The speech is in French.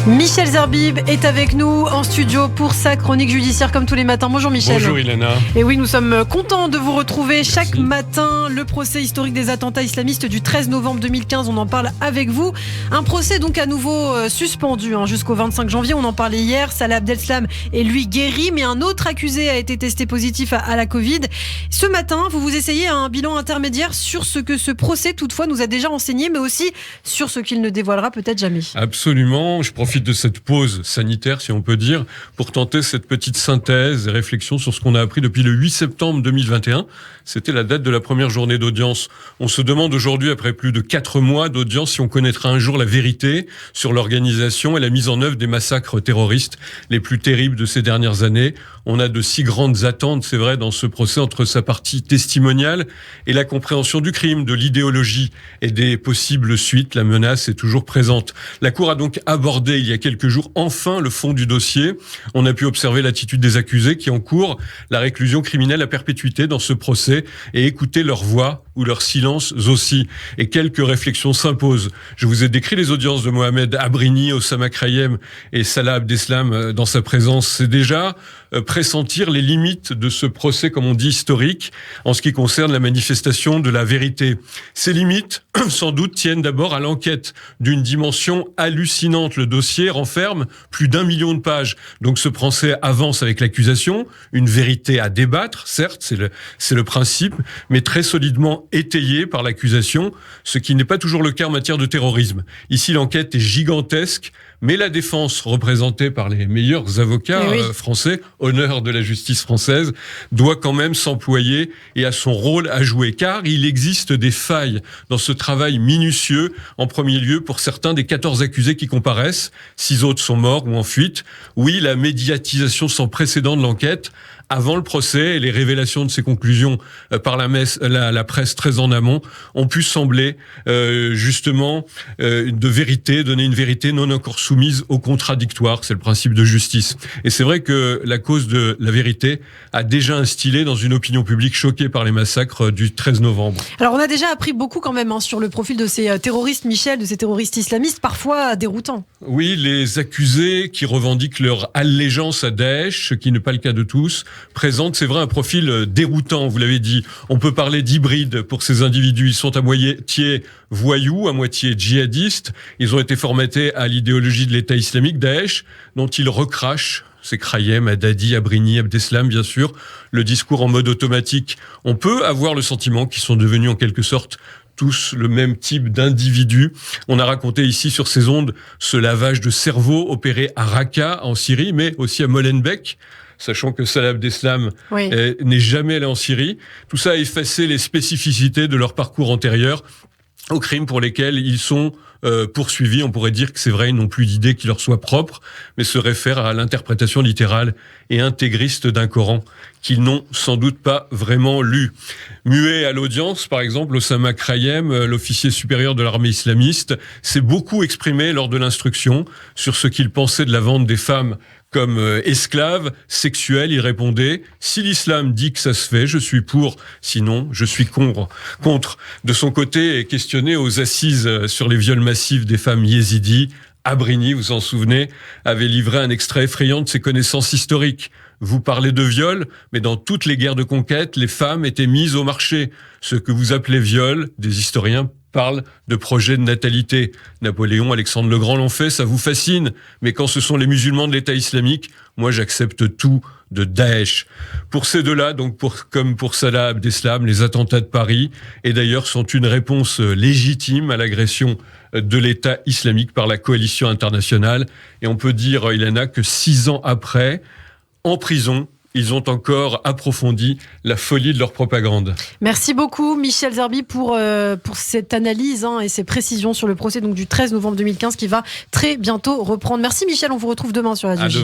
Michel Zerbib est avec nous en studio pour sa chronique judiciaire comme tous les matins. Bonjour Michel. Bonjour Ilana. Et oui, nous sommes contents de vous retrouver chaque matin. Le procès historique des attentats islamistes du 13 novembre 2015, on en parle avec vous. Un procès donc à nouveau suspendu jusqu'au 25 janvier. On en parlait hier. Salah Abdeslam est lui guéri, mais un autre accusé a été testé positif à la Covid. Ce matin, vous essayez un bilan intermédiaire sur ce que ce procès toutefois nous a déjà enseigné, mais aussi sur ce qu'il ne dévoilera peut-être jamais. Absolument. Je profite de cette pause sanitaire, si on peut dire, pour tenter cette petite synthèse et réflexion sur ce qu'on a appris depuis le 8 septembre 2021. C'était la date de la première journée d'audience. On se demande aujourd'hui, après plus de 4 mois d'audience, si on connaîtra un jour la vérité sur l'organisation et la mise en œuvre des massacres terroristes les plus terribles de ces dernières années. On a de si grandes attentes, c'est vrai, dans ce procès entre sa partie testimoniale et la compréhension du crime, de l'idéologie et des possibles suites. La menace est toujours présente. La Cour a donc abordé il y a quelques jours enfin le fond du dossier. On a pu observer l'attitude des accusés qui encourent la réclusion criminelle à perpétuité dans ce procès et écouter leur voix ou leur silence aussi. Et quelques réflexions s'imposent. Je vous ai décrit les audiences de Mohamed Abrini, Oussama Krayem et Salah Abdeslam dans sa présence. C'est déjà pressentir les limites de ce procès, comme on dit, historique, en ce qui concerne la manifestation de la vérité. Ces limites, sans doute, tiennent d'abord à l'enquête d'une dimension hallucinante. Le dossier renferme plus d'1 million de pages. Donc ce procès avance avec l'accusation, une vérité à débattre, certes, c'est le principe, mais très solidement étayé par l'accusation, ce qui n'est pas toujours le cas en matière de terrorisme. Ici, l'enquête est gigantesque, mais la défense, représentée par les meilleurs avocats français, honneur de la justice française, doit quand même s'employer et a son rôle à jouer. Car il existe des failles dans ce travail minutieux, en premier lieu pour certains des 14 accusés qui comparaissent. 6 autres sont morts ou en fuite. Oui, la médiatisation sans précédent de l'enquête avant le procès et les révélations de ses conclusions par la presse très en amont ont pu sembler justement de vérité, donner une vérité non encore soumise au contradictoire. C'est le principe de justice. Et c'est vrai que la cause de la vérité a déjà instillé dans une opinion publique choquée par les massacres du 13 novembre. Alors on a déjà appris beaucoup quand même sur le profil de ces terroristes, Michel, de ces terroristes islamistes, parfois déroutants. Oui, les accusés qui revendiquent leur allégeance à Daesh, ce qui n'est pas le cas de tous, présente, c'est vrai, un profil déroutant, vous l'avez dit. On peut parler d'hybride pour ces individus. Ils sont à moitié voyous, à moitié djihadistes. Ils ont été formatés à l'idéologie de l'État islamique, Daesh, dont ils recrachent. C'est Krayem, Haddadi, Abrini, Abdeslam, bien sûr. Le discours en mode automatique. On peut avoir le sentiment qu'ils sont devenus en quelque sorte tous le même type d'individus. On a raconté ici sur ces ondes ce lavage de cerveau opéré à Raqqa, en Syrie, mais aussi à Molenbeek, sachant que Salah Abdeslam n'est jamais allé en Syrie. Tout ça a effacé les spécificités de leur parcours antérieur aux crimes pour lesquels ils sont poursuivis. On pourrait dire que c'est vrai, ils n'ont plus d'idée qui leur soit propre, mais se réfèrent à l'interprétation littérale et intégriste d'un Coran qu'ils n'ont sans doute pas vraiment lu. Muet à l'audience, par exemple, Oussama Krayem, l'officier supérieur de l'armée islamiste, s'est beaucoup exprimé lors de l'instruction sur ce qu'il pensait de la vente des femmes comme esclaves sexuels. Il répondait « Si l'islam dit que ça se fait, je suis pour, sinon je suis contre ». De son côté, questionné aux assises sur les viols massifs des femmes yézidis, Abrini, vous vous en souvenez, avait livré un extrait effrayant de ses connaissances historiques. Vous parlez de viol, mais dans toutes les guerres de conquête, les femmes étaient mises au marché. Ce que vous appelez viol, des historiens parlent de projets de natalité. Napoléon, Alexandre le Grand l'ont fait, ça vous fascine. Mais quand ce sont les musulmans de l'État islamique, moi j'accepte tout de Daesh. Pour ces deux-là, donc comme pour Salah Abdeslam, les attentats de Paris, et d'ailleurs sont une réponse légitime à l'agression de l'État islamique par la coalition internationale. Et on peut dire, Ilana, que 6 ans après, en prison, ils ont encore approfondi la folie de leur propagande. Merci beaucoup Michel Zerbib pour cette analyse et ces précisions sur le procès donc, du 13 novembre 2015 qui va très bientôt reprendre. Merci Michel, on vous retrouve demain sur Radio J.